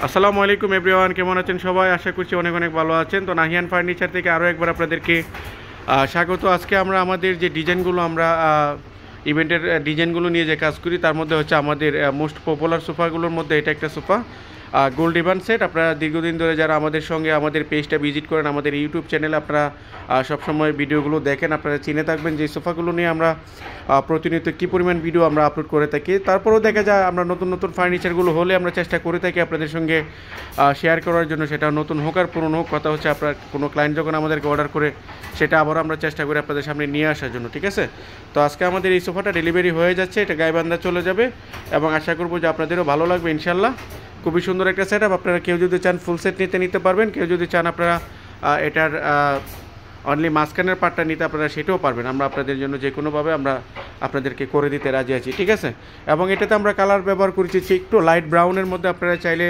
আসসালামু আলাইকুম এভরিওয়ান, কেমন আছেন সবাই? আশা করছি অনেক অনেক ভালো আছেন। তো নাহিয়ান ফার্নিচার থেকে আরও একবার আপনাদেরকে স্বাগত। আজকে আমরা আমাদের যে ডিজাইনগুলো আমরা ইভেন্টের ডিজাইনগুলো নিয়ে যে কাজ করি তার মধ্যে হচ্ছে আমাদের মোস্ট পপুলার সোফাগুলোর মধ্যে এটা একটা সোফা গোল্ড রিবান সেট। আপনারা দীর্ঘদিন ধরে যারা আমাদের সঙ্গে আমাদের পেজটা ভিজিট করেন, আমাদের ইউটিউব চ্যানেলে আপনারা সবসময় ভিডিওগুলো দেখেন, আপনারা চিনে থাকবেন যে সোফাগুলো নিয়ে আমরা প্রতিনিয়ত কী পরিমাণ ভিডিও আমরা আপলোড করে থাকি। তারপরেও দেখা যায় আমরা নতুন নতুন ফার্নিচারগুলো হলে আমরা চেষ্টা করে থাকি আপনাদের সঙ্গে শেয়ার করার জন্য, সেটা নতুন হোক আর পুরনো হোক। কথা হচ্ছে আপনার কোনো ক্লায়েন্ট যখন আমাদেরকে অর্ডার করে সেটা আবার আমরা চেষ্টা করি আপনাদের সামনে নিয়ে আসার জন্য, ঠিক আছে? তো আজকে আমাদের এই সোফাটা ডেলিভারি হয়ে যাচ্ছে, এটা গাইবান্ধা চলে যাবে এবং আশা করবো যে আপনাদেরও ভালো লাগবে ইনশাল্লাহ। খুবই সুন্দর একটা সেট আপ। আপনারা কেউ যদি চান ফুল সেট নিতে পারবেন, কেউ যদি চান আপনারা এটার অনলি মাঝখানের পার্টটা নিতে আপনারা সেটাও পারবেন। আমরা আপনাদের জন্য যে কোনোভাবে আমরা আপনাদেরকে করে দিতে রাজি আছি, ঠিক আছে? এবং এটাতে আমরা কালার ব্যবহার করেছি একটু লাইট ব্রাউনের মধ্যে। আপনারা চাইলে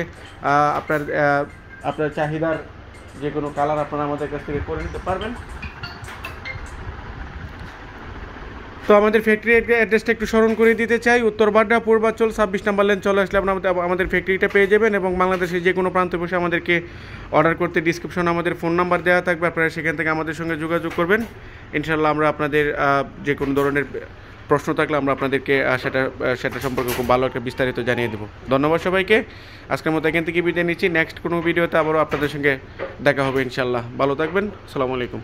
আপনার চাহিদার যে কোনো কালার আপনারা আমাদের কাছ থেকে করে নিতে পারবেন। তো আমাদের ফ্যাক্টরি অ্যাড্রেসটা একটু স্মরণ করে দিতে চাই। উত্তর বাড্ডা পূর্বাচল 26 নম্বর লেন চলে আসলে আপনারা আমাদের ফ্যাক্টরিটা পেয়ে যাবেন এবং বাংলাদেশের যে কোনো প্রান্তে বসে আমাদেরকে অর্ডার করতে ডিসক্রিপশনে আমাদের ফোন নাম্বার দেওয়া থাকবে, আপনারা সেখান থেকে আমাদের সঙ্গে যোগাযোগ করবেন। ইনশাল্লাহ আমরা আপনাদের যে কোনো ধরনের প্রশ্ন থাকলে আমরা আপনাদেরকে সেটা সম্পর্কে খুব ভালো একটা বিস্তারিত জানিয়ে দেবো। ধন্যবাদ সবাইকে। আজকের মতো এখান থেকে বিদায় নিচ্ছি। নেক্সট কোনো ভিডিওতে আবারও আপনাদের সঙ্গে দেখা হবে ইনশাল্লাহ। ভালো থাকবেন। আসসালামু আলাইকুম।